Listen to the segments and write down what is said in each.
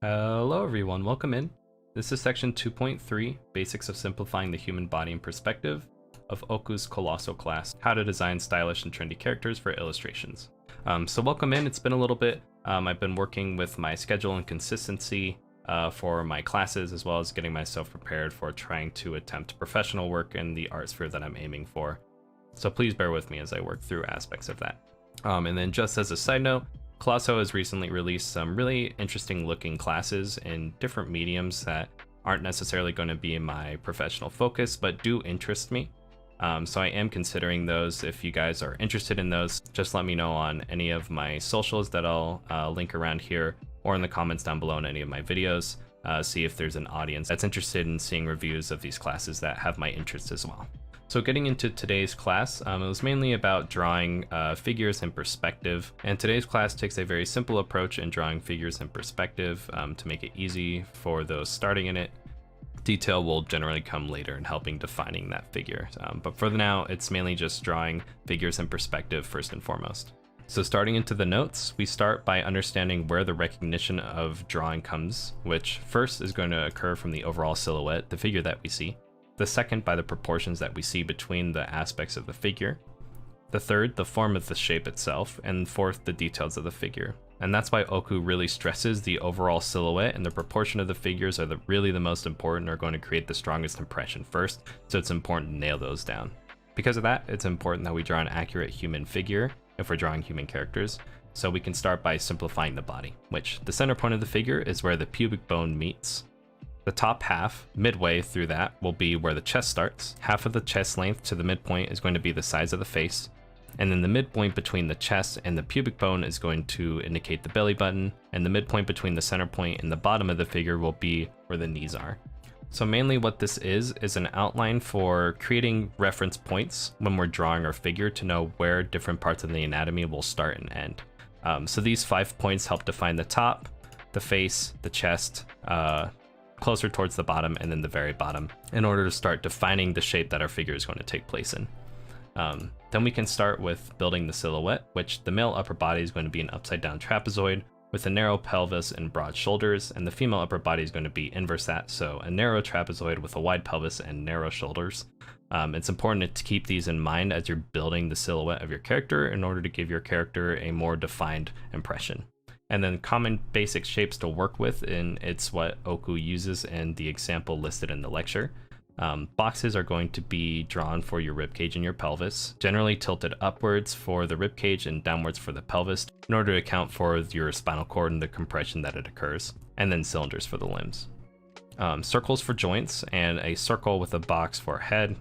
Hello everyone, welcome in. This is section 2.3, Basics of Simplifying the Human Body in Perspective of Okku's Coloso class, How to Design Stylish and Trendy Characters for Illustrations. So welcome in, it's been a little bit. I've been working with my schedule and consistency for my classes, as well as getting myself prepared for trying to attempt professional work in the art sphere that I'm aiming for. So please bear with me as I work through aspects of that. And then just as a side note, Coloso has recently released some really interesting looking classes in different mediums that aren't necessarily going to be in my professional focus, but do interest me. So I am considering those. If you guys are interested in those, just let me know on any of my socials that I'll link around here, or in the comments down below in any of my videos. See if there's an audience that's interested in seeing reviews of these classes that have my interest as well. So getting into today's class, it was mainly about drawing figures in perspective, and today's class takes a very simple approach in drawing figures in perspective to make it easy for those starting in it. Detail will generally come later in helping defining that figure, but for now it's mainly just drawing figures in perspective first and foremost. So starting into the notes, we start by understanding where the recognition of drawing comes, which first is going to occur from the overall silhouette, the figure that we see. The second, by the proportions that we see between the aspects of the figure. The third, the form of the shape itself. And fourth, the details of the figure. And that's why Okku really stresses the overall silhouette, and the proportion of the figures are really the most important, are going to create the strongest impression first, so it's important to nail those down. Because of that, it's important that we draw an accurate human figure if we're drawing human characters. So we can start by simplifying the body, which the center point of the figure is where the pubic bone meets. The top half, midway through that, will be where the chest starts. Half of the chest length to the midpoint is going to be the size of the face. And then the midpoint between the chest and the pubic bone is going to indicate the belly button. And the midpoint between the center point and the bottom of the figure will be where the knees are. So mainly what this is an outline for creating reference points when we're drawing our figure to know where different parts of the anatomy will start and end. So these 5 points help define the top, the face, the chest, closer towards the bottom, and then the very bottom, in order to start defining the shape that our figure is going to take place in. Then we can start with building the silhouette, which the male upper body is going to be an upside down trapezoid with a narrow pelvis and broad shoulders, and the female upper body is going to be inverse that, so a narrow trapezoid with a wide pelvis and narrow shoulders. It's important to keep these in mind as you're building the silhouette of your character in order to give your character a more defined impression. And then common basic shapes to work with, and it's what Okku uses in the example listed in the lecture. Boxes are going to be drawn for your ribcage and your pelvis, generally tilted upwards for the ribcage and downwards for the pelvis, in order to account for your spinal cord and the compression that it occurs, and then cylinders for the limbs. Circles for joints, and a circle with a box for a head,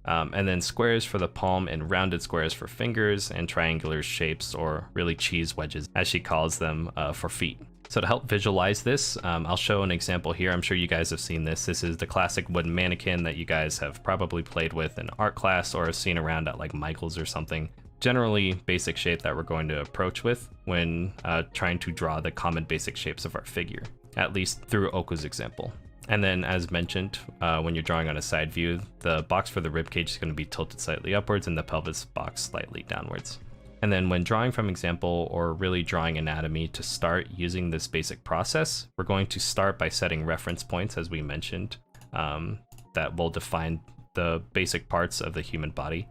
and then squares for the palm and rounded squares for fingers, and triangular shapes, or really cheese wedges as she calls them, for feet. So to help visualize this, I'll show an example here. I'm sure you guys have seen this. This is the classic wooden mannequin that you guys have probably played with in art class or have seen around at like Michael's or something. Generally basic shape that we're going to approach with when trying to draw the common basic shapes of our figure, at least through Okku's example. And then, as mentioned, when you're drawing on a side view, the box for the ribcage is going to be tilted slightly upwards and the pelvis box slightly downwards. And then when drawing from example, or really drawing anatomy, to start using this basic process, we're going to start by setting reference points, as we mentioned, that will define the basic parts of the human body.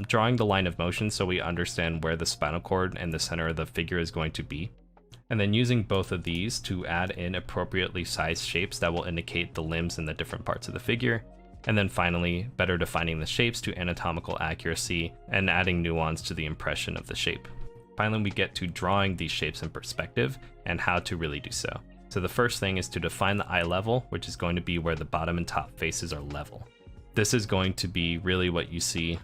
Drawing the line of motion so we understand where the spinal cord and the center of the figure is going to be. And then using both of these to add in appropriately sized shapes that will indicate the limbs and the different parts of the figure. And then finally, better defining the shapes to anatomical accuracy and adding nuance to the impression of the shape. Finally, we get to drawing these shapes in perspective and how to really do so. So the first thing is to define the eye level, which is going to be where the bottom and top faces are level. This is going to be really what you see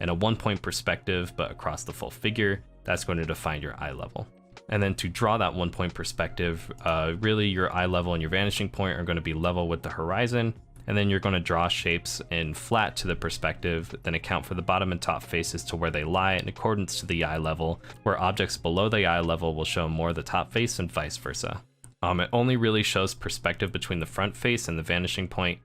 in a 1-point perspective, but across the full figure. That's going to define your eye level. And then to draw that 1-point perspective, really your eye level and your vanishing point are going to be level with the horizon. And then you're going to draw shapes in flat to the perspective, then account for the bottom and top faces to where they lie in accordance to the eye level, where objects below the eye level will show more the top face and vice versa. It only really shows perspective between the front face and the vanishing point,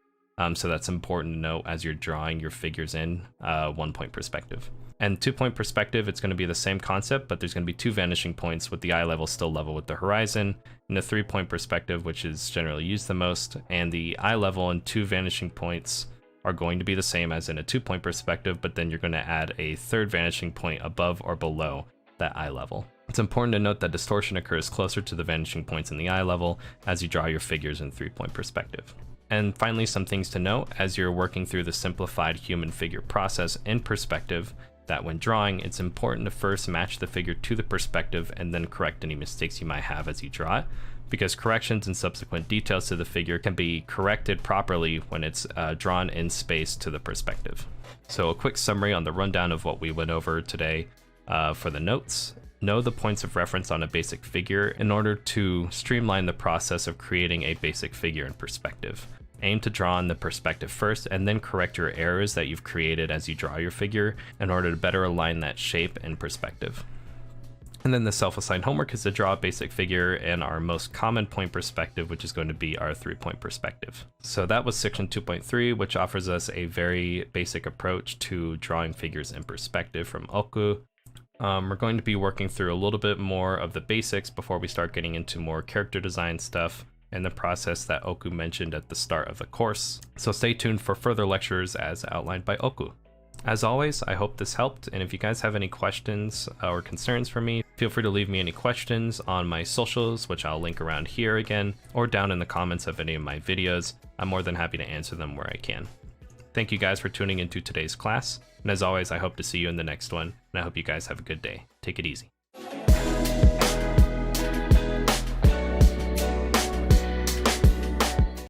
so that's important to note as you're drawing your figures in 1-point perspective. And 2-point perspective, it's going to be the same concept, but there's going to be 2 vanishing points with the eye level still level with the horizon, and a 3-point perspective, which is generally used the most, and the eye level and 2 vanishing points are going to be the same as in a 2-point perspective, but then you're going to add a 3rd vanishing point above or below that eye level. It's important to note that distortion occurs closer to the vanishing points in the eye level as you draw your figures in 3-point perspective. And finally, some things to note as you're working through the simplified human figure process in perspective, that when drawing, it's important to first match the figure to the perspective and then correct any mistakes you might have as you draw it, because corrections and subsequent details to the figure can be corrected properly when it's drawn in space to the perspective. So a quick summary on the rundown of what we went over today for the notes. Know the points of reference on a basic figure in order to streamline the process of creating a basic figure in perspective. Aim to draw in the perspective first and then correct your errors that you've created as you draw your figure in order to better align that shape and perspective. And then the self-assigned homework is to draw a basic figure in our most common point perspective, which is going to be our 3-point perspective. So that was section 2.3, which offers us a very basic approach to drawing figures in perspective from Okku. We're going to be working through a little bit more of the basics before we start getting into more character design stuff and the process that Okku mentioned at the start of the course. So stay tuned for further lectures as outlined by Okku. As always, I hope this helped, and if you guys have any questions or concerns for me, feel free to leave me any questions on my socials, which I'll link around here again, or down in the comments of any of my videos. I'm more than happy to answer them where I can. Thank you guys for tuning into today's class, and as always, I hope to see you in the next one, and I hope you guys have a good day. Take it easy.